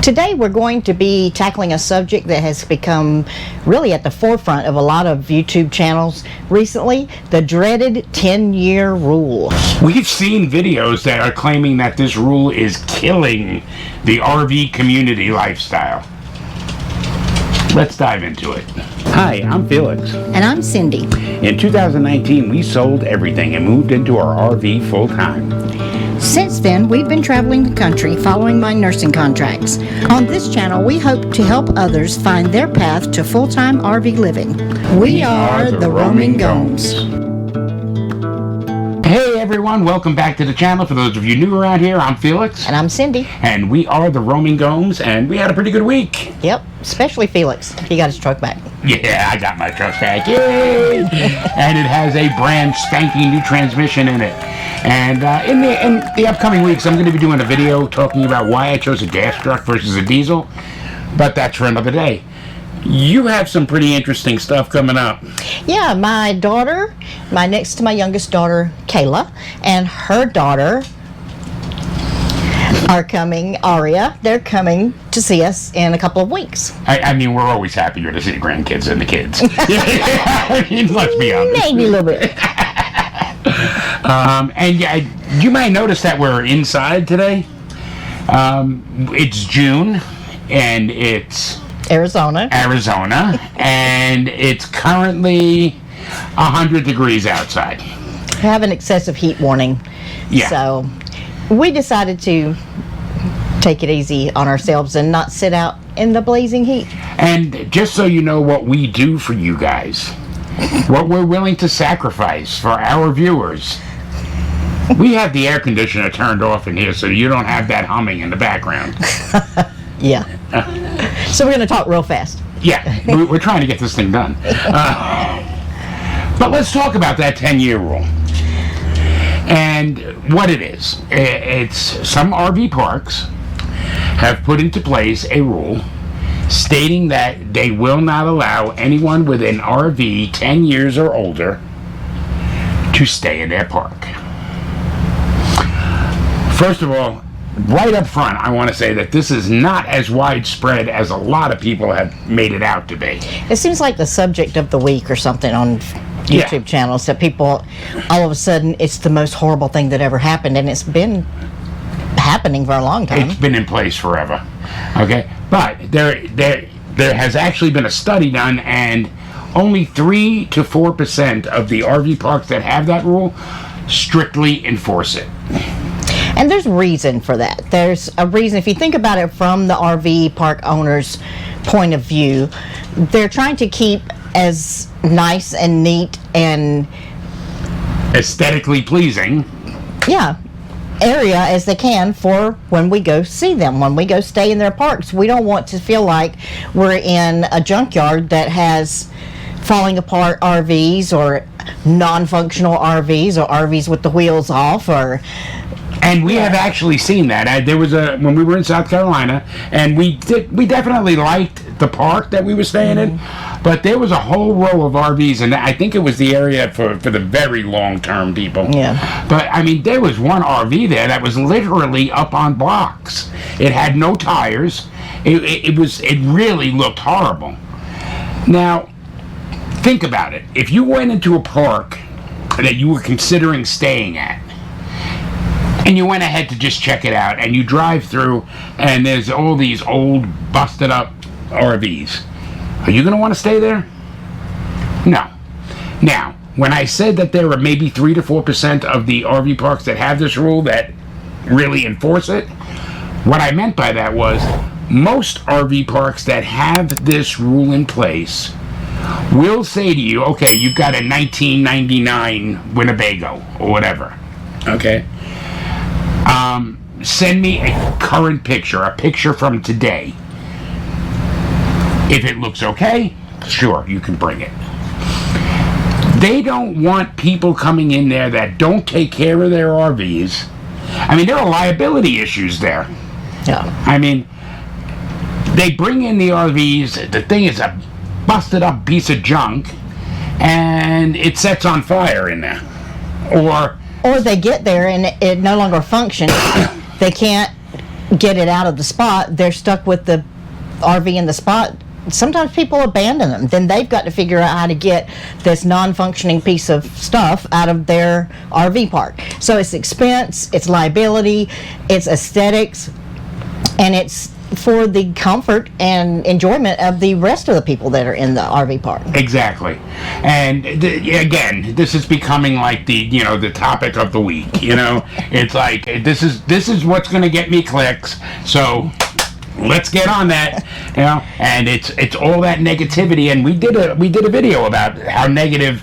Today we're going to be tackling a subject that has become really at the forefront of a lot of YouTube channels recently, the dreaded 10-year rule. We've seen videos that are claiming that this rule is killing the RV community lifestyle. Let's dive into it. Hi, I'm Felix. And I'm Cindy. In 2019, we sold everything and moved into our RV full-time. Since then, we've been traveling the country following my nursing contracts. On this channel, we hope to help others find their path to full-time RV living. We are the Roaming Gomes. Hey everyone, welcome back to the channel. For those of you new around here, I'm Felix. And I'm Cindy. And we are the Roaming Gomes, and we had a pretty good week. Yep, especially Felix. He got his truck back. Yeah, I got my truck back. Yay! And it has a brand spanking new transmission in it. And in the upcoming weeks, I'm going to be doing a video talking about why I chose a gas truck versus a diesel. But that's for another day. You have some pretty interesting stuff coming up. Yeah, my daughter, next to my youngest daughter, Kayla, and her daughter are coming, Aria. They're coming to see us in a couple of weeks. I mean, we're always happier to see grandkids than the kids. I mean, let's be honest. Maybe a little bit. And yeah, you might notice that we're inside today. It's June, and it's Arizona, and it's currently 100 degrees outside. We have an excessive heat warning. Yeah. So we decided to take it easy on ourselves and not sit out in the blazing heat. And just so you know what we do for you guys, what we're willing to sacrifice for our viewers, we have the air conditioner turned off in here so you don't have that humming in the background. Yeah. So we're going to talk real fast. Yeah, we're trying to get this thing done. But let's talk about that 10-year rule and what it is. It's some RV parks have put into place a rule stating that they will not allow anyone with an RV 10 years or older to stay in their park. First of all, right up front, I want to say that this is not as widespread as a lot of people have made it out to be. It seems like the subject of the week or something on YouTube channels that people, all of a sudden, it's the most horrible thing that ever happened, and it's been happening for a long time. It's been in place forever. Okay, but there has actually been a study done, and only 3 to 4% of the RV parks that have that rule strictly enforce it. And there's reason for that. There's a reason. If you think about it from the RV park owner's point of view, they're trying to keep as nice and neat and aesthetically pleasing, area as they can for when we go see them, when we go stay in their parks. We don't want to feel like we're in a junkyard that has falling apart RVs or non-functional RVs or RVs with the wheels off or... And we have actually seen that. There was when we were in South Carolina, and we definitely liked the park that we were staying in, but there was a whole row of RVs, and I think it was the area for the very long-term people. Yeah. But I mean, there was one RV there that was literally up on blocks. It had no tires. It really looked horrible. Now, think about it. If you went into a park that you were considering staying at, and you went ahead to just check it out, and you drive through, and there's all these old, busted-up RVs. Are you going to want to stay there? No. Now, when I said that there are maybe 3 to 4% of the RV parks that have this rule that really enforce it, what I meant by that was most RV parks that have this rule in place will say to you, okay, you've got a 1999 Winnebago or whatever, okay? Send me a current picture, a picture from today. If it looks okay, sure, you can bring it. They don't want people coming in there that don't take care of their RVs. I mean, there are liability issues there. Yeah. I mean, they bring in the RVs, the thing is a busted up piece of junk, and it sets on fire in there. Or they get there and it no longer functions. They can't get it out of the spot, they're stuck with the RV in the spot. Sometimes people abandon them. Then they've got to figure out how to get this non-functioning piece of stuff out of their RV park. So it's expense, it's liability, it's aesthetics, and it's for the comfort and enjoyment of the rest of the people that are in the RV park. Exactly. And again, this is becoming like the topic of the week. It's like this is what's going to get me clicks. So let's get on that. And it's all that negativity. And we did a video about how negative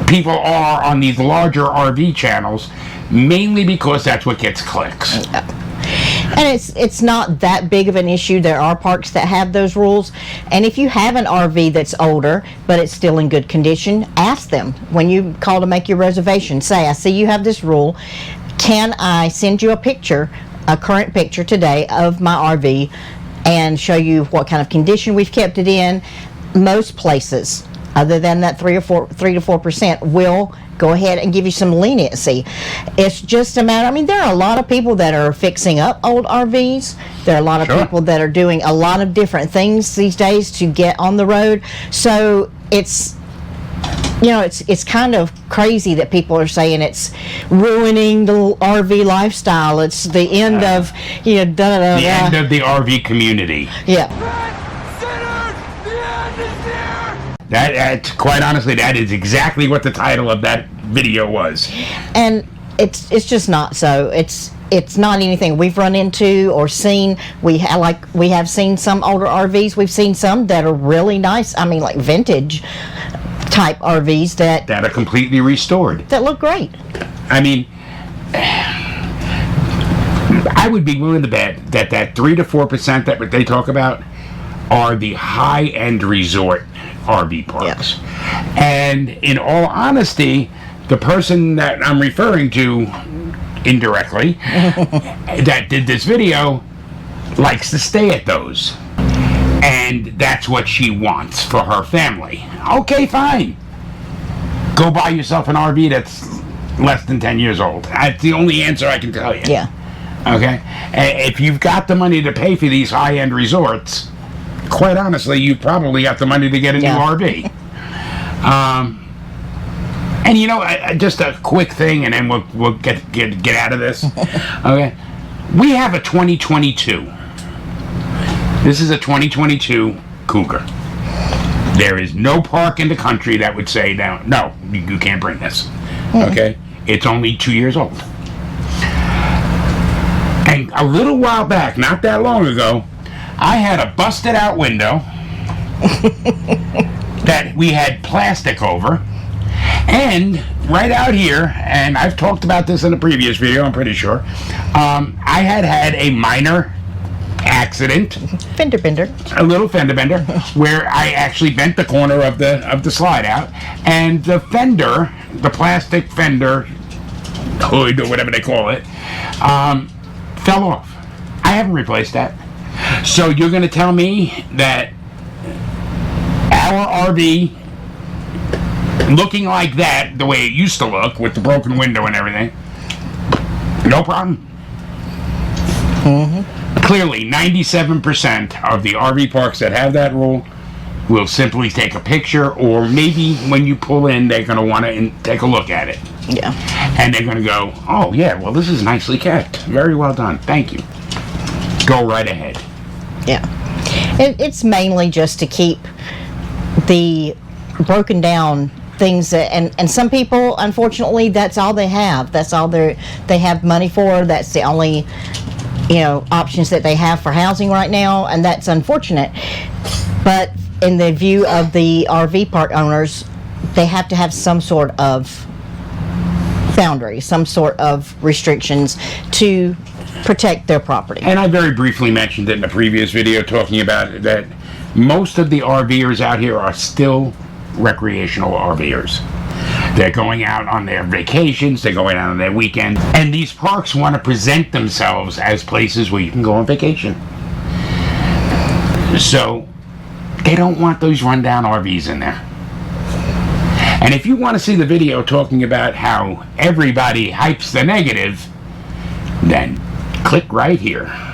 people are on these larger RV channels, mainly because that's what gets clicks. Yeah. And it's not that big of an issue. There are parks that have those rules. And if you have an RV that's older, but it's still in good condition, ask them. When you call to make your reservation, say, I see you have this rule. Can I send you a current picture today of my RV and show you what kind of condition we've kept it in? Most places, other than that 3 to 4%, will go ahead and give you some leniency. It's just a matter, there are a lot of people that are fixing up old RVs. There are a lot of people that are doing a lot of different things these days to get on the road. So it's kind of crazy that people are saying it's ruining the RV lifestyle. It's the end of, the end of the RV community. Yeah. That quite honestly, that is exactly what the title of that video was. And it's just not so. It's not anything we've run into or seen. We have seen some older RVs. We've seen some that are really nice. Like vintage type RVs that are completely restored. That look great. I would be willing to bet that 3 to 4% that they talk about are the high-end resort RV parks. Yeah. And in all honesty, the person that I'm referring to indirectly that did this video likes to stay at those. And that's what she wants for her family. Okay, fine. Go buy yourself an RV that's less than 10 years old. That's the only answer I can tell you. Yeah. Okay? If you've got the money to pay for these high-end resorts, quite honestly, you probably got the money to get a new RV. And just a quick thing, and then we'll get out of this. Okay, we have a 2022. This is a 2022 Cougar. There is no park in the country that would say, no, you can't bring this. Okay, it's only 2 years old. And a little while back, not that long ago, I had a busted out window that we had plastic over, and right out here, and I've talked about this in a previous video, I'm pretty sure, I had a minor accident, fender bender, a little fender bender, where I actually bent the corner of the slide out, and the fender, the plastic fender hood or whatever they call it, fell off. I haven't replaced that. So you're going to tell me that our RV looking like that, the way it used to look with the broken window and everything, no problem? Clearly, 97% of the RV parks that have that rule will simply take a picture, or maybe when you pull in, they're going to want to take a look at it. Yeah. And they're going to go, oh yeah, well, this is nicely kept. Very well done. Thank you. Go right ahead. Yeah. It's mainly just to keep the broken down things that, and some people, unfortunately, that's all they have. That's all they have money for. That's the only options that they have for housing right now, and that's unfortunate. But in the view of the RV park owners, they have to have some sort of boundary, some sort of restrictions to protect their property. And I very briefly mentioned it in a previous video talking about that most of the RVers out here are still recreational RVers. They're going out on their vacations, they're going out on their weekend, and these parks want to present themselves as places where you can go on vacation. So they don't want those rundown RVs in there. And if you want to see the video talking about how everybody hypes the negative, then Click right here.